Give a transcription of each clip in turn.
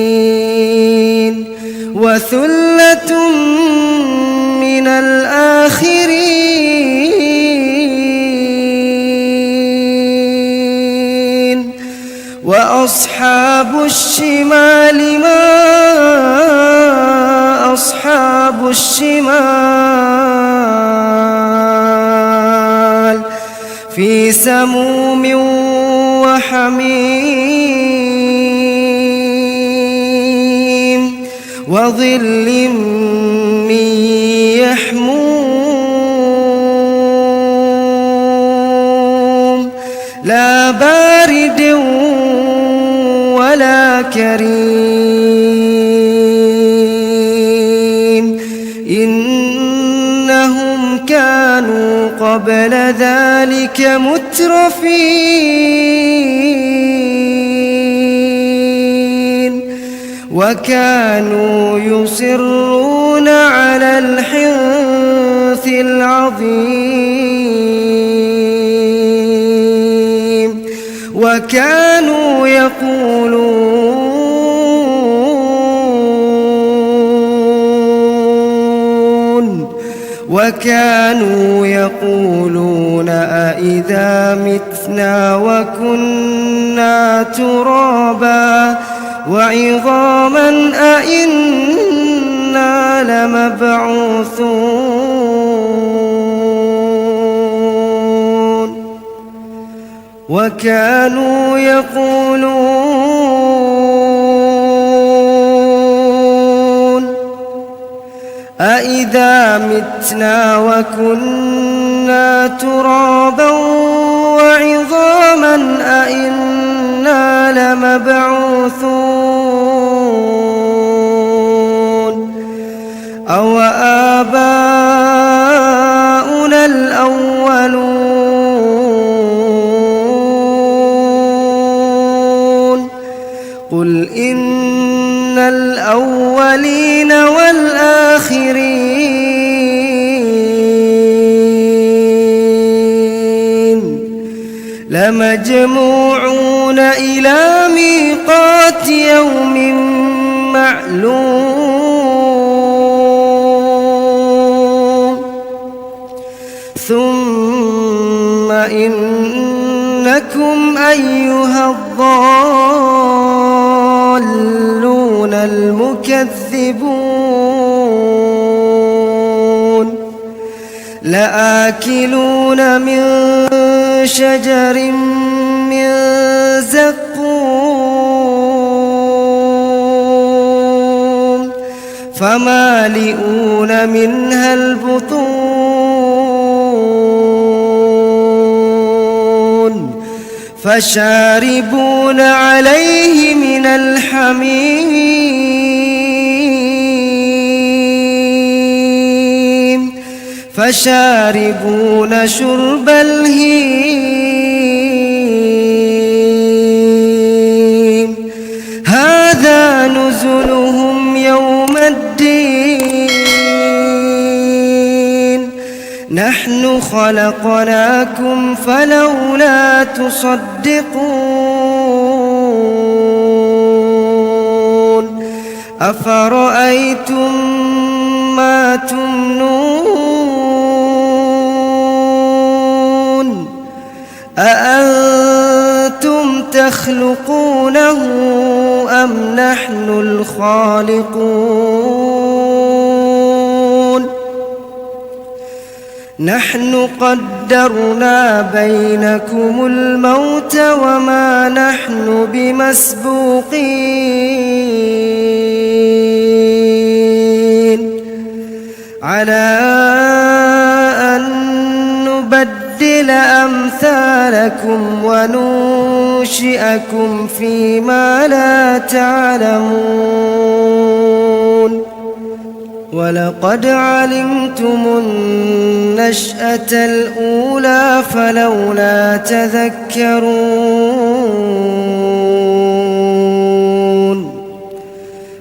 الأولين وثلة من الآخرين وأصحاب الشمال ما أصحاب الشمال في سموم وحميم وظل من يحموم لا بارد ولا كريم إنهم كانوا قبل ذلك مترفين وكانوا يصرون على الحنث العظيم وكانوا يقولون أإذا متنا وكنا ترابا وعظاما أإنا لمبعوثون وكانوا يقولون أإذا متنا وكنا ترابا وعظاما أإنا لمبعوثون أو آباؤنا الأولون قل إن الأولين والآخرين لمجموعون إلى ميقات يوم معلوم ثم إنكم أيها الضالون المكذبون لآكلون من شجر من زقوم فمالئون منها البطون فشاربون عليه من الحميم فشاربون شرب الهيم هذا نزلهم يوم الدين نحن خلقناكم فلولا تصدقون أفرأيتم ما تمنون أأنتم تخلقونه أم نحن الخالقون نحن قدرنا بينكم الموت وما نحن بمسبوقين على أن نبدل أمثالكم وننشئكم فيما لا تعلمون ولقد علمتم النشأة الأولى فلولا تذكرون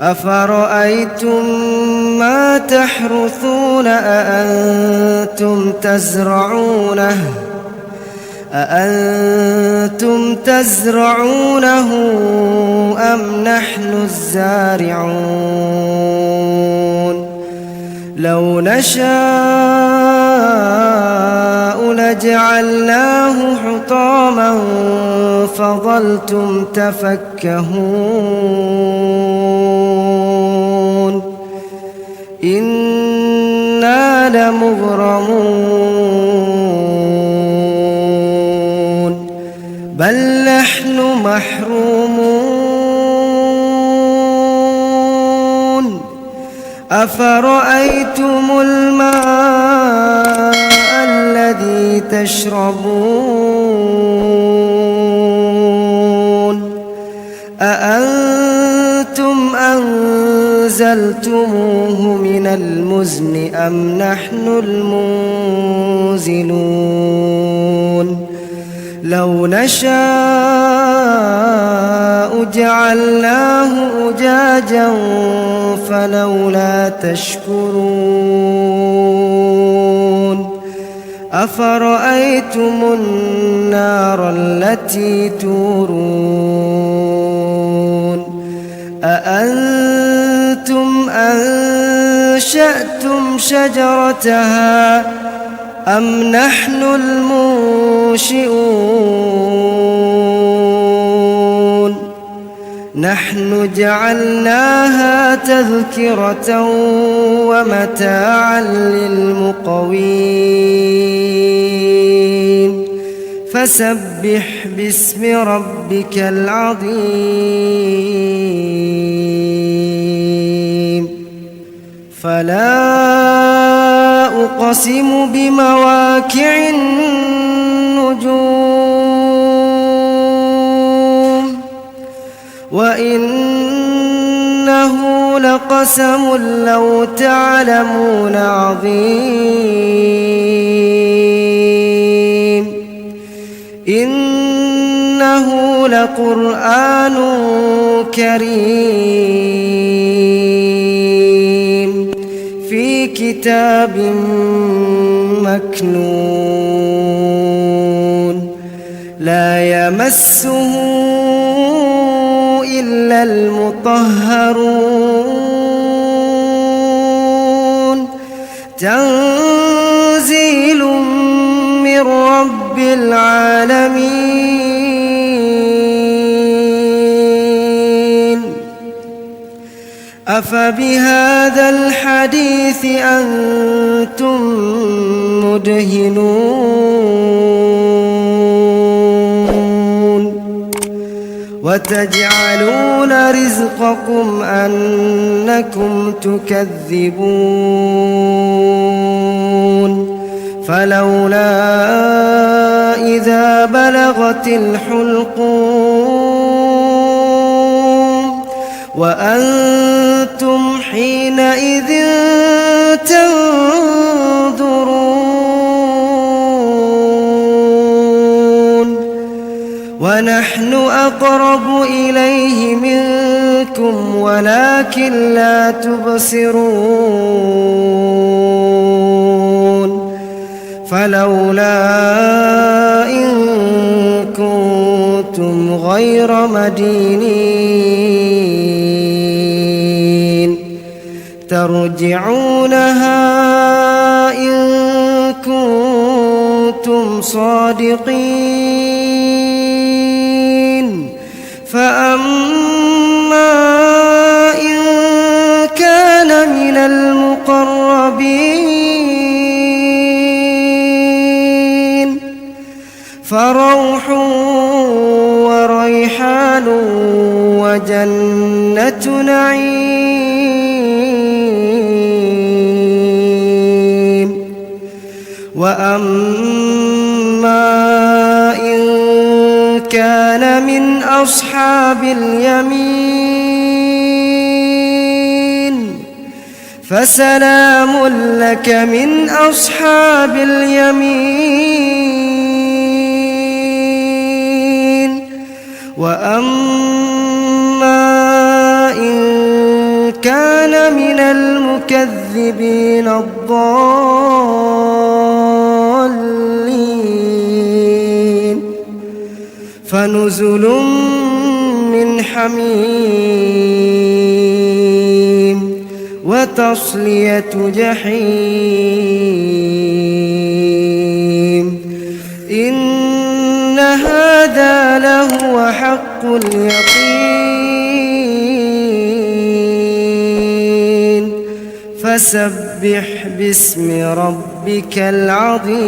أفرأيتم ما تحرثون أأنتم تزرعونه أأنتم تزرعونه أم نحن الزارعون لو نشاء لجعلناه حطاما فظلتم تفكهون إنا لمغرمون بل نحن محرومون أفرأيتم الماء الذي تشربون أأنتم أنزلتموه من المزن أم نحن المنزلون لو نشاء جعلناه أجاجا فلولا تشكرون أفرأيتم النار التي تورون أأنتم أنشأتم شجرتها أم نحن المنشئون نحن جعلناها تذكرة ومتاعا للمقوين فسبح باسم ربك العظيم فلا أقسم بمواقع النجوم وإنه لقسم لو تعلمون عظيم إنه لقرآن كريم في كتاب مكنون لا يمسه إلا المطهرون تنزيل من رب العالمين أفبهذا الحديث أنتم مدهنون وتجعلون رزقكم أنكم تكذبون فلولا إذا بلغت الحلقوم وأنتم حينئذ تنظرون ونحن أقرب إليه منكم ولكن لا تبصرون فلولا إن كنتم غير مدينين ترجعونها إن كنتم صادقين فأما إن كان من المقربين فروح وريحان وجنة نعيم وأما إن كان من أصحاب اليمين فسلام لك من أصحاب اليمين وأما إن كان من المكذبين الضالين فنزل من حميم وتصلية جحيم إن هذا لهو حق اليقين فسبح باسم ربك العظيم.